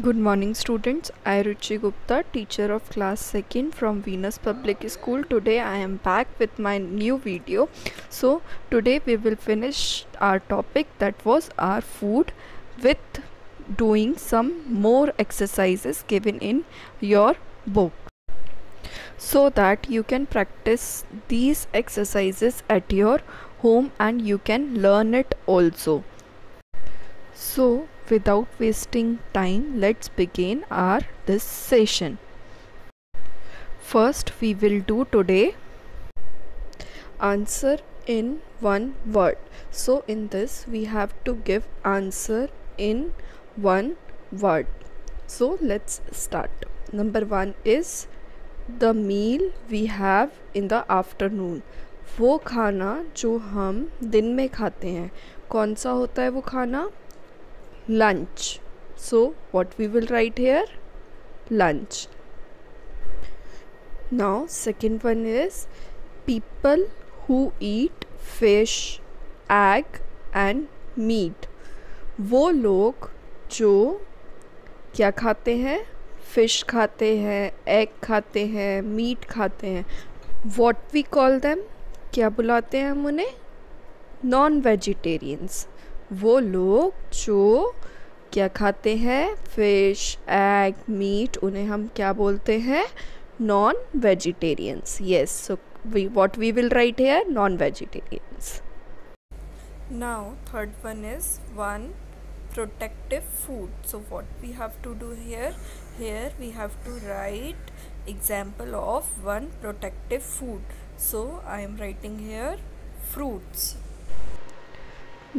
Good morning students, I Ruchi Gupta, teacher of class 2nd from Venus Public School. Today I am back with my new video. So today we will finish our topic, that was our food, with doing some more exercises given in your book, so that you can practice these exercises at your home and you can learn it also. So without wasting time, let's begin our this session. First we will do today answer in one word. So in this we have to give answer in one word. So let's start. Number 1 is the meal we have in the afternoon. वो खाना जो हम दिन में खाते हैं, कौन सा होता है वो खाना? Lunch. So what we will write here? Lunch. Now second one is people who eat fish, egg and meat. वो लोग जो क्या खाते हैं? फिश खाते हैं, एग खाते हैं, मीट खाते हैं. What we call them? क्या बुलाते हैं हम उन्हें? Non vegetarians. वो लोग जो क्या खाते हैं? फिश, एग, मीट, उन्हें हम क्या बोलते हैं? Non vegetarians. Yes, so what we will write here? Non vegetarians. Now third one is one protective food. So what we have to do here? Here we have to write example of one protective food. So I am writing here fruits.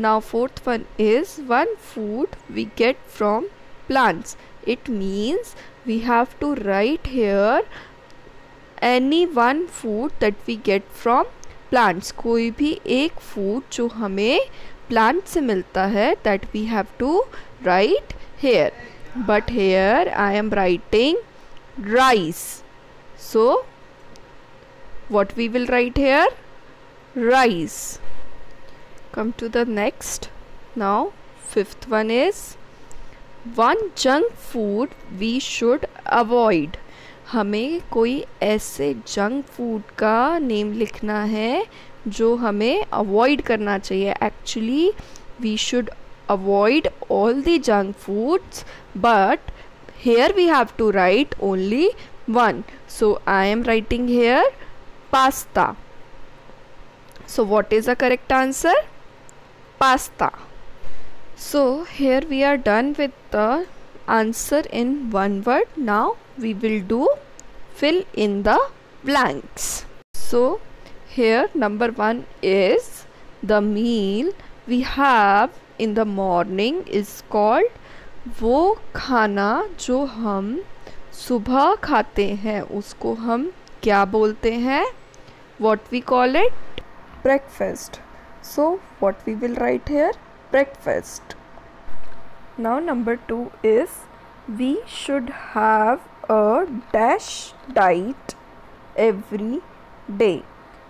Now fourth one is one food we get from plants. It means we have to write here any one food that we get from plants. कोई भी एक food जो हमें plant से मिलता है, that we have to write here. But here I am writing rice. So what we will write here? Rice. Come to the next. Now fifth one is one junk food we should avoid. हमें कोई ऐसे junk food का name लिखना है जो हमें avoid करना चाहिए. Actually we should avoid all the junk foods, but here we have to write only one. So I am writing here pasta. So what is the correct answer? Pasta. So here we are done with the answer in one word. Now we will do fill in the blanks. So here number 1 is the meal we have in the morning is called, वो खाना जो हम सुबह खाते हैं उसको हम क्या बोलते हैं? What we call it? Breakfast. So what we will write here? Breakfast. Now number 2 is we should have a dash diet every day.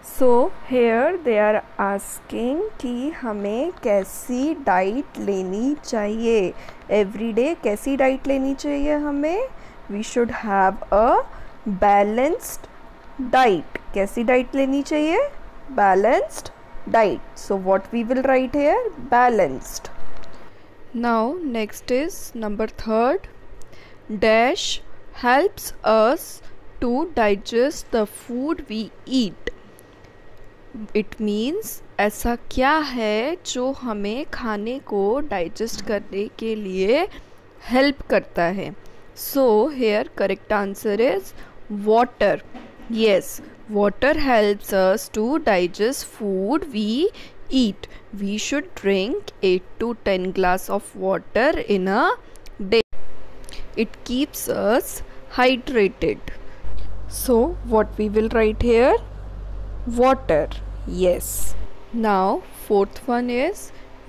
So here they are asking कि हमें कैसी डाइट लेनी चाहिए. एवरी डे कैसी diet लेनी चाहिए हमें? We should have a balanced diet. कैसी डाइट लेनी चाहिए? Balanced diet. So what we will write here? Balanced. Now next is number 3. Dash helps us to digest the food we eat. It means ऐसा क्या है जो हमें खाने को डाइजेस्ट करने के लिए हेल्प करता है? So here correct answer is water. Yes, water helps us to digest food we eat. We should drink 8 to 10 glass of water in a day. It keeps us hydrated. So what we will write here? Water. Yes. Now fourth one is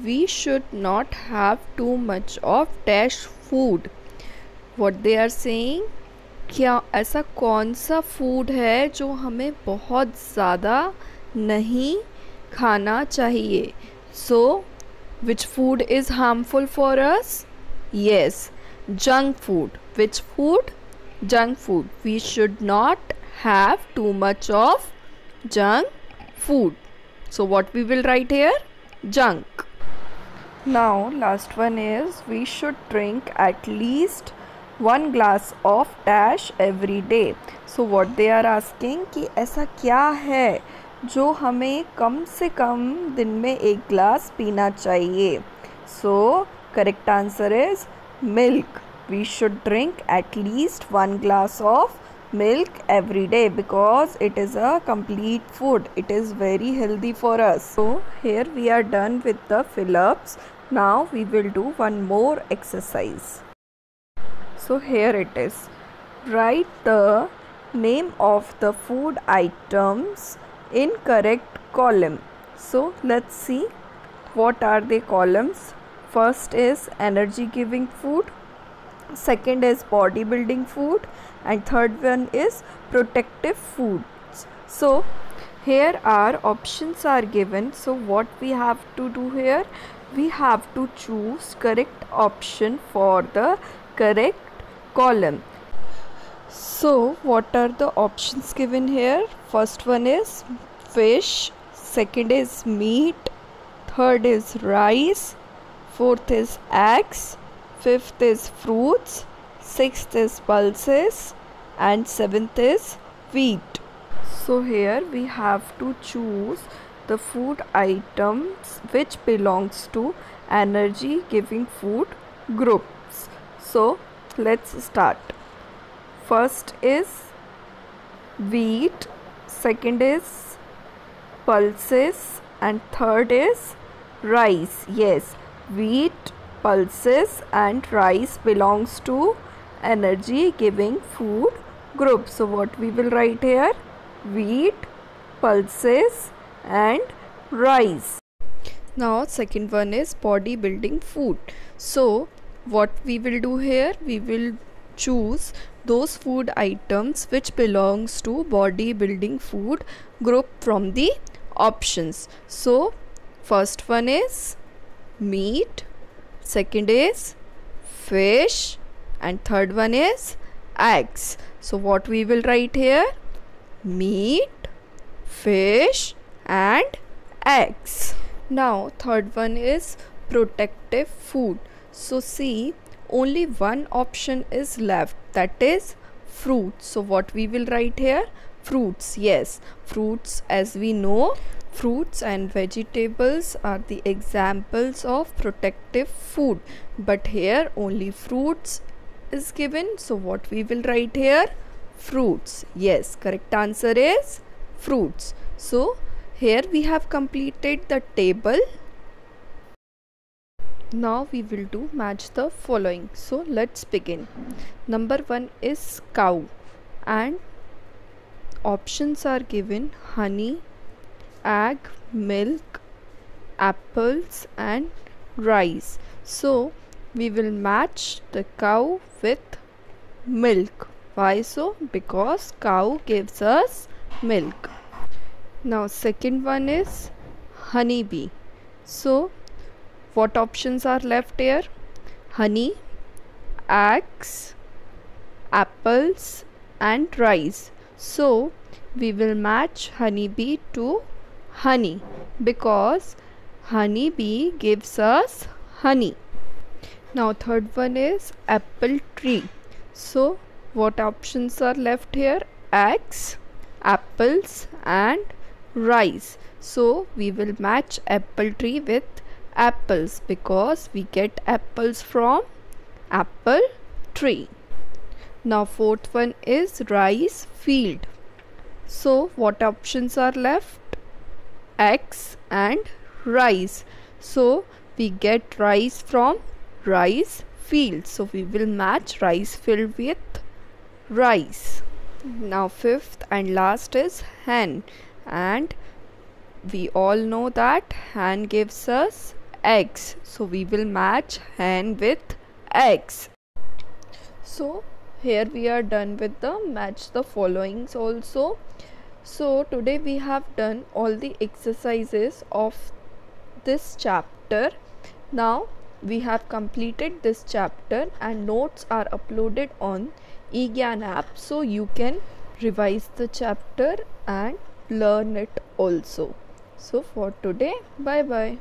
we should not have too much of dash food. What they are saying, क्या ऐसा कौन सा food है जो हमें बहुत ज़्यादा नहीं खाना चाहिए? So which food is harmful for us? Yes, Junk food. Which food? Junk food. We should not have too much of junk food. So what we will write here? Junk. Now last one is we should drink at least 1 glass of dash every day. So what they are asking कि ऐसा क्या है जो हमें कम से कम दिन में 1 glass पीना चाहिए. So correct answer is milk. We should drink at least 1 glass of milk every day because it is a complete food. It is very healthy for us. So here we are done with the fill-ups. Now we will do one more exercise. So here it is. Write the name of the food items in correct column. So let's see what are the columns. First is energy giving food, second is bodybuilding food, and third one is protective foods. So here our options are given. So what we have to do here, we have to choose correct option for the correct column. So what are the options given here? First one is fish, second is meat, third is rice, fourth is eggs, fifth is fruits, sixth is pulses, and seventh is wheat. So here we have to choose the food items which belongs to energy giving food groups. So let's start. First is wheat, second is pulses, and third is rice. Yes, wheat, pulses and rice belongs to energy giving food group. So what we will write here? Wheat, pulses and rice. Now second one is bodybuilding food. So what we will do here, we will choose those food items which belongs to bodybuilding food group from the options. So first one is meat, second is fish, and third one is eggs. So what we will write here? Meat, fish and eggs. Now third one is protective food. So see, only one option is left, that is fruits. So what we will write here? Fruits. Yes, fruits, as we know, fruits and vegetables are the examples of protective food, but here only fruits is given. So what we will write here? Fruits. Yes, correct answer is fruits. So here we have completed the table. Now we will do match the following. So let's begin. Number 1 is cow, and options are given: honey, egg, milk, apples and rice. So we will match the cow with milk. Why so? Because cow gives us milk. Now second one is honeybee. So what options are left here? Honey, eggs, apples and rice. So we will match honeybee to honey because honeybee gives us honey. Now third one is apple tree. So what options are left here? Eggs, apples and rice. So we will match apple tree with apples because we get apples from apple tree. Now fourth one is rice field. So what options are left? Eggs and rice. So we get rice from rice field. So we will match rice field with rice. Now fifth and last is hen, and we all know that hen gives us eggs. So we will match hen with eggs. So here we are done with the match the followings also. So today we have done all the exercises of this chapter. Now we have completed this chapter and notes are uploaded on eGyan app, so you can revise the chapter and learn it also. So for today, bye bye.